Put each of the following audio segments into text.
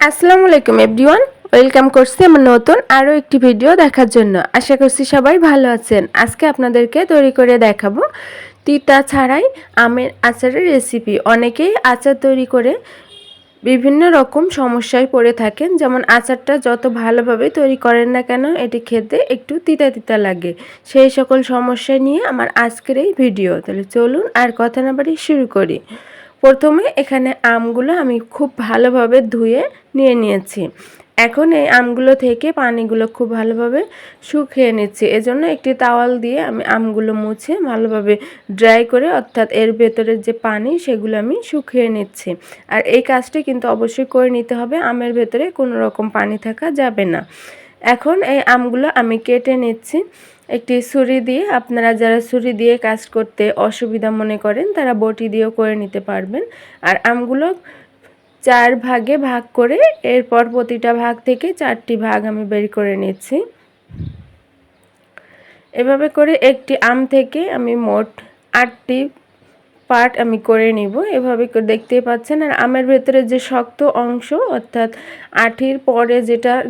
আসসালামু আলাইকুম everyone, welcome করছি আমার নতুন আরও একটি ভিডিও দেখার জন্য। আশা করছি সবাই ভালো আছেন। আজকে আপনাদেরকে তৈরি করে দেখাবো তিতা ছাড়াই আমের আচারের রেসিপি। অনেকেই আচার তৈরি করে বিভিন্ন রকম সমস্যায় পড়ে থাকেন, যেমন আচারটা যত ভালোভাবে তৈরি করেন না কেন এটি খেতে একটু তিতা তিতা লাগে। সেই সকল সমস্যা নিয়ে আমার আজকের এই ভিডিও। তাহলে চলুন আর কথা না বাড়িয়ে শুরু করি। প্রথমে এখানে আমগুলো আমি খুব ভালোভাবে ধুয়ে নিয়েছি। এখন এই আমগুলো থেকে পানিগুলো খুব ভালোভাবে শুকিয়ে নিচ্ছি। এজন্য একটি তাওয়াল দিয়ে আমি আমগুলো মুছে ভালোভাবে ড্রাই করে, অর্থাৎ এর ভেতরের যে পানি সেগুলো আমি শুকিয়ে নিচ্ছি। আর এই কাজটি কিন্তু অবশ্যই করে নিতে হবে, আমের ভেতরে কোনো রকম পানি থাকা যাবে না। এখন এই আমগুলো আমি কেটে নিচ্ছি একটি ছুরি দিয়ে। আপনারা যারা ছুরি দিয়ে কাজ করতে অসুবিধা মনে করেন তারা বটি দিয়েও করে নিতে পারবেন। আর আমগুলো 4 ভাগে ভাগ করে, এরপর প্রতিটা ভাগ থেকে 4টি ভাগ আমি বের করে নিচ্ছি। এভাবে করে একটি আম থেকে আমি মোট 8টি পার্ট আমি করে নিব। এভাবে করে দেখতেই পাচ্ছেন। আর আমের ভেতরে যে শক্ত অংশ, অর্থাৎ আঠির পরে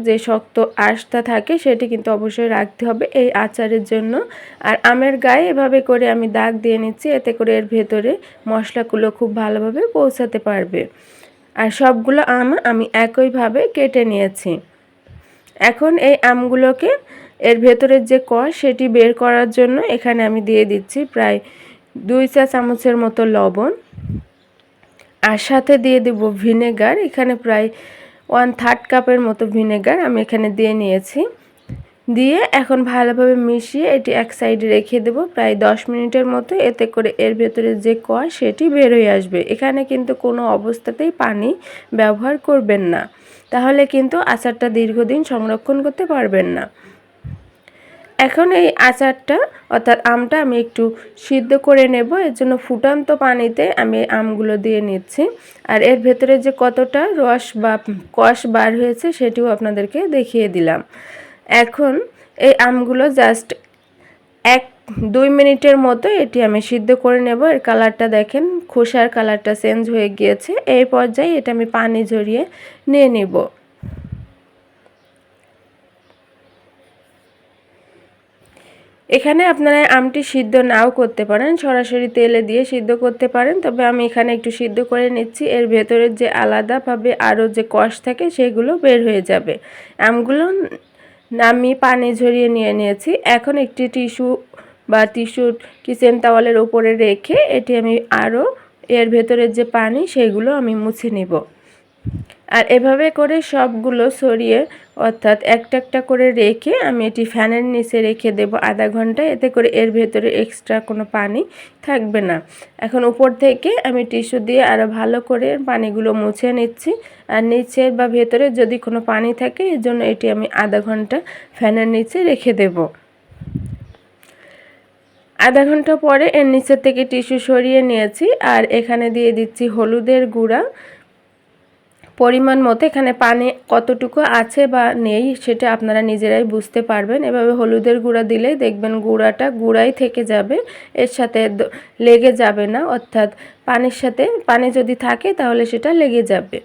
যে শক্ত আঁশটা থাকে সেটি কিন্তু অবশ্যই রাখতে হবে এই আচারের জন্য। আর আমের গায়ে এভাবে করে আমি দাগ দিয়ে নিচ্ছি, এতে করে এর ভেতরে মশলাগুলো খুব ভালোভাবে পৌঁছাতে পারবে। আর সবগুলো আম আমি একইভাবে কেটে নিয়েছি। এখন এই আমগুলোকে এর ভেতরের যে কষ সেটি বের করার জন্য এখানে আমি দিয়ে দিচ্ছি প্রায় 2 চা চামচের মতো লবণ, আর সাথে দিয়ে দেব ভিনেগার। এখানে প্রায় 1/3 কাপের মতো ভিনেগার আমি এখানে দিয়ে নিয়েছি। দিয়ে এখন ভালোভাবে মিশিয়ে এটি এক সাইডে রেখে দেব প্রায় 10 মিনিটের মতো। এতে করে এর ভেতরে যে কষ সেটি বের হয়ে আসবে। এখানে কিন্তু কোনো অবস্থাতেই পানি ব্যবহার করবেন না, তাহলে কিন্তু আচারটা দীর্ঘদিন সংরক্ষণ করতে পারবেন না। এখন এই আচারটা, অর্থাৎ আমটা আমি একটু সিদ্ধ করে নেব। এর জন্য ফুটন্ত পানিতে আমি আমগুলো দিয়ে নিচ্ছি। আর এর ভেতরে যে কতটা রস বা কষ বার হয়েছে সেটিও আপনাদেরকে দেখিয়ে দিলাম। এখন এই আমগুলো জাস্ট 1-2 মিনিটের মতো এটি আমি সিদ্ধ করে নেব। এর কালারটা দেখেন, খোসার কালারটা চেঞ্জ হয়ে গিয়েছে। এই পর্যায়ে এটা আমি পানি ঝরিয়ে নিয়ে নেব। এখানে আপনারা আমটি সিদ্ধ নাও করতে পারেন, সরাসরি তেলে দিয়ে সিদ্ধ করতে পারেন, তবে আমি এখানে একটু সিদ্ধ করে নিচ্ছি। এর ভেতরের যে আলাদাভাবে আরও যে কষ থাকে সেগুলো বের হয়ে যাবে। আমগুলো নামিয়ে পানি ঝরিয়ে নিয়েছি। এখন একটি টিস্যু বা কিচেন তাওয়ালের উপরে রেখে এটি আমি আরও এর ভেতরের যে পানি সেগুলো আমি মুছে নেব। আর এভাবে করে সবগুলো সরিয়ে, অর্থাৎ একটা একটা করে রেখে আমি এটি ফ্যানের নিচে রেখে দেব আধা ঘন্টা। এতে করে এর ভেতরে এক্সট্রা কোনো পানি থাকবে না। এখন উপর থেকে আমি টিস্যু দিয়ে আরও ভালো করে পানিগুলো মুছে নিচ্ছি। আর নিচের বা ভেতরে যদি কোনো পানি থাকে, এর জন্য এটি আমি আধা ঘন্টা ফ্যানের নিচে রেখে দেব। আধা ঘন্টা পরে এর নিচের থেকে টিস্যু সরিয়ে নিয়েছি। আর এখানে দিয়ে দিচ্ছি হলুদের গুঁড়া পরিমাণ মতো। এখানে পানি কতটুকু আছে বা নেই সেটা আপনারা নিজেরাই বুঝতে পারবেন। এভাবে হলুদের গুঁড়া দিলেই দেখবেন গুঁড়াটা গুঁড়াই থেকে যাবে, এর সাথে লেগে যাবে না। অর্থাৎ পানির সাথে পানি যদি থাকে তাহলে সেটা লেগে যাবে।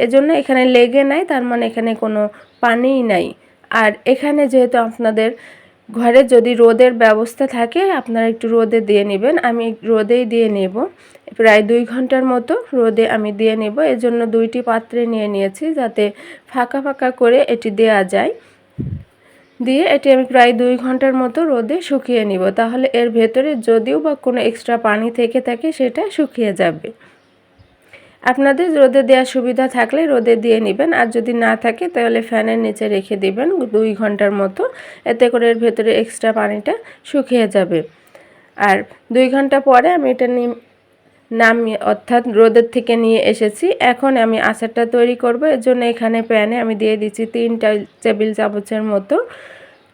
এজন্য এখানে লেগে নাই, তার মানে এখানে কোনো পানিই নাই। আর এখানে যেহেতু আপনাদের ঘরে যদি রোদের ব্যবস্থা থাকে আপনারা একটু রোদে দিয়ে নেবেন। আমি রোদেই দিয়ে নেব, প্রায় 2 ঘন্টার মতো রোদে আমি দিয়ে নেব। এজন্য 2টি পাত্রে নিয়ে নিয়েছি যাতে ফাঁকা ফাঁকা করে এটি দেয়া যায়। দিয়ে এটি আমি প্রায় 2 ঘন্টার মতো রোদে শুকিয়ে নিব, তাহলে এর ভেতরে যদিও বা কোনো এক্সট্রা পানি থেকে থাকে সেটা শুকিয়ে যাবে। আপনাদের রোদে দেওয়ার সুবিধা থাকলে রোদে দিয়ে নেবেন, আর যদি না থাকে তাহলে ফ্যানের নিচে রেখে দিবেন 2 ঘন্টার মতো। এতে করে এর ভেতরে এক্সট্রা পানিটা শুকিয়ে যাবে। আর 2 ঘন্টা পরে আমি এটা নামিয়ে, অর্থাৎ রোদের থেকে নিয়ে এসেছি। এখন আমি আচারটা তৈরি করব। এর জন্য এখানে প্যানে আমি দিয়ে দিচ্ছি 3 টেবিল চামচের মতো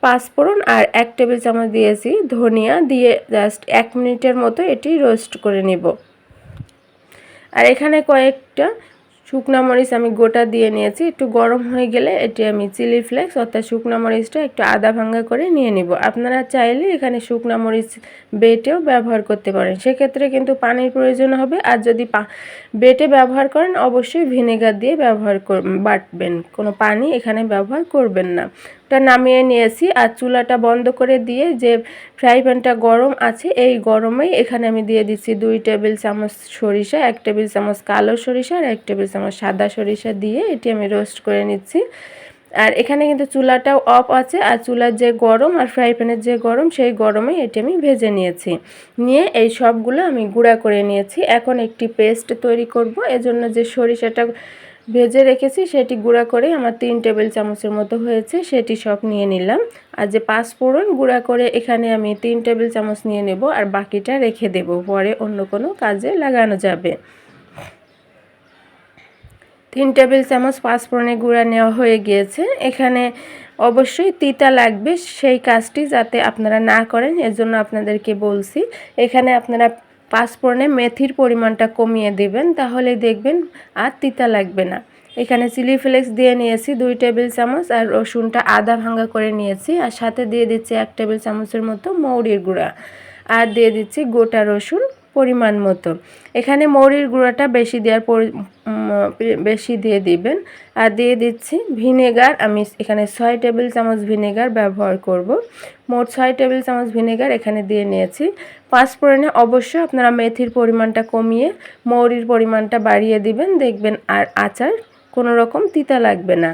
পাঁচফোড়ন, আর 1 টেবিল চামচ দিয়েছি ধনিয়া। দিয়ে জাস্ট 1 মিনিটের মতো এটি রোস্ট করে নেব। আর এখানে কয়েকটা শুকনো মরিচ আমি গোটা দিয়ে নিয়েছি। একটু গরম হয়ে গেলে এটি আমি চিলি ফ্লেক্স অর্থাৎ শুকনো মরিচটা একটু আদা ভাঙা করে নিয়ে নিব। আপনারা চাইলে এখানে শুকনো মরিচ বেটেও ব্যবহার করতে পারেন, সেক্ষেত্রে কিন্তু পানির প্রয়োজন হবে। আর যদি বেটে ব্যবহার করেন অবশ্যই ভিনেগার দিয়ে বাটবেন, কোনো পানি এখানে ব্যবহার করবেন না। ওটা নামিয়ে নিয়েছি আর চুলাটা বন্ধ করে দিয়ে যে ফ্রাই প্যানটা গরম আছে এই গরমেই এখানে আমি দিয়ে দিচ্ছি 2 টেবিল চামচ সরিষা, 1 টেবিল চামচ কালো সরিষা আর 1 টেবিল চামচ সাদা সরিষা দিয়ে এটি আমি রোস্ট করে নিচ্ছি। আর এখানে কিন্তু চুলাটাও অফ আছে, আর চুলার যে গরম আর ফ্রাই প্যানের যে গরম সেই গরমে এটি আমি ভেজে নিয়েছি। নিয়ে এই সবগুলো আমি গুঁড়া করে নিয়েছি। এখন একটি পেস্ট তৈরি করব, এজন্য যে সরিষাটা ভেজে রেখেছি সেটি গুঁড়া করে আমার 3 টেবিল চামচের মতো হয়েছে, সেটি সব নিয়ে নিলাম। আর যে পাঁচফোড়ন গুঁড়া করে এখানে আমি 3 টেবিল চামচ নিয়ে নেব, আর বাকিটা রেখে দেব, পরে অন্য কোনো কাজে লাগানো যাবে। 3 টেবিল চামচ পাঁচফোড়নের গুঁড়া নেওয়া হয়ে গিয়েছে। এখানে অবশ্যই তিতা লাগবে, সেই কাজটি যাতে আপনারা না করেন এজন্য আপনাদেরকে বলছি। এখানে আপনারা পাঁচফোড়নে মেথির পরিমাণটা কমিয়ে দেবেন, তাহলে দেখবেন আর তিতা লাগবে না। এখানে চিলি ফ্লেক্স দিয়ে নিয়েছি 2 টেবিল চামচ, আর রসুনটা আদা ভাঙা করে নিয়েছি, আর সাথে দিয়ে দিচ্ছি 1 টেবিল চামচের মতো মৌরির গুঁড়া, আর দিয়ে দিচ্ছি গোটা রসুন পরিমাণ মতো। এখানে মৌরির গুঁড়াটা বেশি দিয়ে দিবেন। আর দিয়ে দিচ্ছি ভিনেগার, আমি এখানে 6 টেবিল চামচ ভিনেগার ব্যবহার করব। মোট 6 টেবিল চামচ ভিনেগার এখানে দিয়ে নিয়েছি। পাঁচফোড়নে অবশ্যই আপনারা মেথির পরিমাণটা কমিয়ে মৌরির পরিমাণটা বাড়িয়ে দিবেন, দেখবেন আর আচার কোনো রকম তিতা লাগবে না।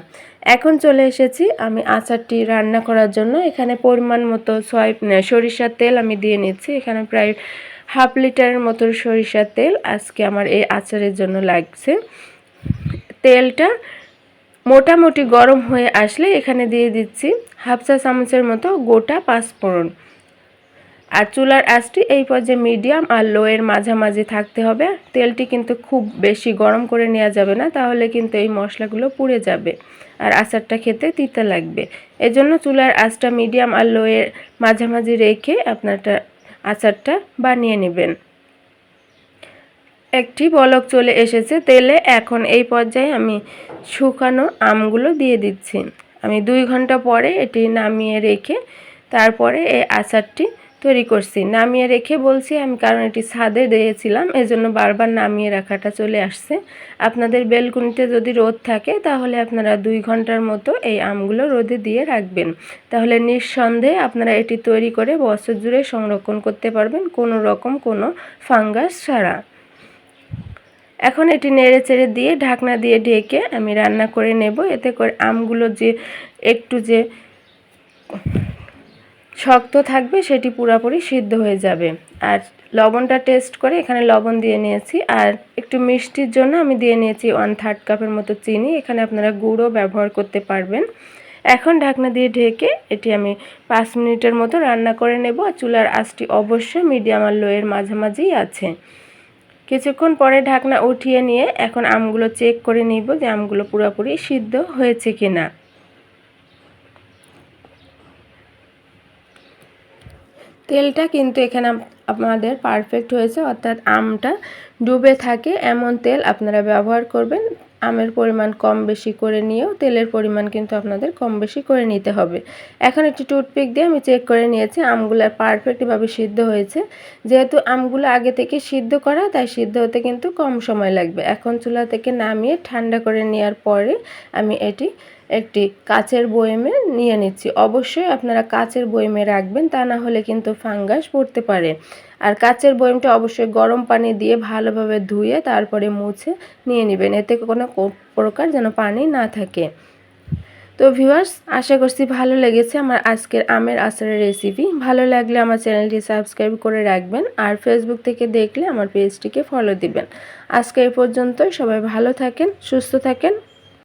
এখন চলে এসেছি আমি আচারটি রান্না করার জন্য। এখানে পরিমাণ মতো সরিষার তেল আমি দিয়ে নিচ্ছি। এখানে প্রায় হাফ লিটারের মতো সরিষার তেল আজকে আমার এই আচারের জন্য লাগছে। তেলটা মোটামুটি গরম হয়ে আসলে এখানে দিয়ে দিচ্ছি হাফ চা চামচের মতো গোটা পাঁচফোড়ন। আর চুলার আঁচটি এই পর্যায়ে মিডিয়াম আর লোয়ের মাঝামাঝি থাকতে হবে। তেলটি কিন্তু খুব বেশি গরম করে নেওয়া যাবে না, তাহলে কিন্তু এই মশলাগুলো পুড়ে যাবে আর আচারটা খেতে তিতা লাগবে। এজন্য চুলার আঁচটা মিডিয়াম আর লোয়ের মাঝামাঝি রেখে আপনারটা আচারটা বানিয়ে নেবেন। একটি বলক চলে এসেছে তেলে। এখন এই পর্যায়ে আমি শুকানো আমগুলো দিয়ে দিচ্ছি। আমি 2 ঘন্টা পরে এটি নামিয়ে রেখে তারপরে এই আচারটি তৈরি করছি। নামিয়ে রেখে বলছি আমি, কারণ এটি ছাদে দিয়েছিলাম এজন্য বারবার নামিয়ে রাখাটা চলে আসছে। আপনাদের বেলকুনিতে যদি রোদ থাকে তাহলে আপনারা 2 ঘন্টার মতো এই আমগুলো রোদে দিয়ে রাখবেন, তাহলে নিঃসন্দেহে আপনারা এটি তৈরি করে বছর জুড়ে সংরক্ষণ করতে পারবেন কোনো রকম কোনো ফাঙ্গাস ছাড়া। এখন এটি নেড়ে চেড়ে দিয়ে ঢাকনা দিয়ে ঢেকে আমি রান্না করে নেব। এতে করে আমগুলো যে একটু যে শক্ত থাকবে সেটি পুরোপুরি সিদ্ধ হয়ে যাবে। আর লবণটা টেস্ট করে এখানে লবণ দিয়ে নিয়েছি। আর একটু মিষ্টির জন্য আমি দিয়ে নিয়েছি 1/3 কাপের মতো চিনি। এখানে আপনারা গুঁড়ও ব্যবহার করতে পারবেন। এখন ঢাকনা দিয়ে ঢেকে এটি আমি 5 মিনিটের মতো রান্না করে নেব। আর চুলার আঁচটি অবশ্যই মিডিয়াম আর লোয়ের মাঝামাঝিই আছে। কিছুক্ষণ পরে ঢাকনা উঠিয়ে নিয়ে এখন আমগুলো চেক করে নিব যে আমগুলো পুরোপুরি সিদ্ধ হয়েছে কিনা। তেলটা কিন্তু এখানে আমাদের পারফেক্ট হয়েছে, অর্থাৎ আমটা ডুবে থাকে এমন তেল আপনারা ব্যবহার করবেন। আমের পরিমাণ কম বেশি করে নিয়েও তেলের পরিমাণ কিন্তু আপনাদের কম বেশি করে নিতে হবে। এখন একটি টুথপিক দিয়ে আমি চেক করে নিয়েছি আমগুলো পারফেক্টভাবে সিদ্ধ হয়েছে। যেহেতু আমগুলো আগে থেকে সিদ্ধ করা, তাই সিদ্ধ হতে কিন্তু কম সময় লাগবে। এখন চুলা থেকে নামিয়ে ঠান্ডা করে নেওয়ার পরে আমি এটি একটি কাচের বয়মে নিয়ে নিচ্ছি। অবশ্যই আপনারা কাচের বয়মে রাখবেন, তা না হলে কিন্তু ফাঙ্গাস পড়তে পারে। আর কাচের বয়মটা অবশ্যই গরম পানি দিয়ে ভালোভাবে ধুয়ে তারপরে মুছে নিয়ে নেবেন, এতে কোনো প্রকার যেন পানি না থাকে। তো ভিউয়ার্স, আশা করছি ভালো লেগেছে আমার আজকের আমের আচারের রেসিপি। ভালো লাগলে আমার চ্যানেলটি সাবস্ক্রাইব করে রাখবেন, আর ফেসবুক থেকে দেখলে আমার পেজটিকে ফলো দিবেন। আজকে এই পর্যন্তই। সবাই ভালো থাকেন, সুস্থ থাকেন।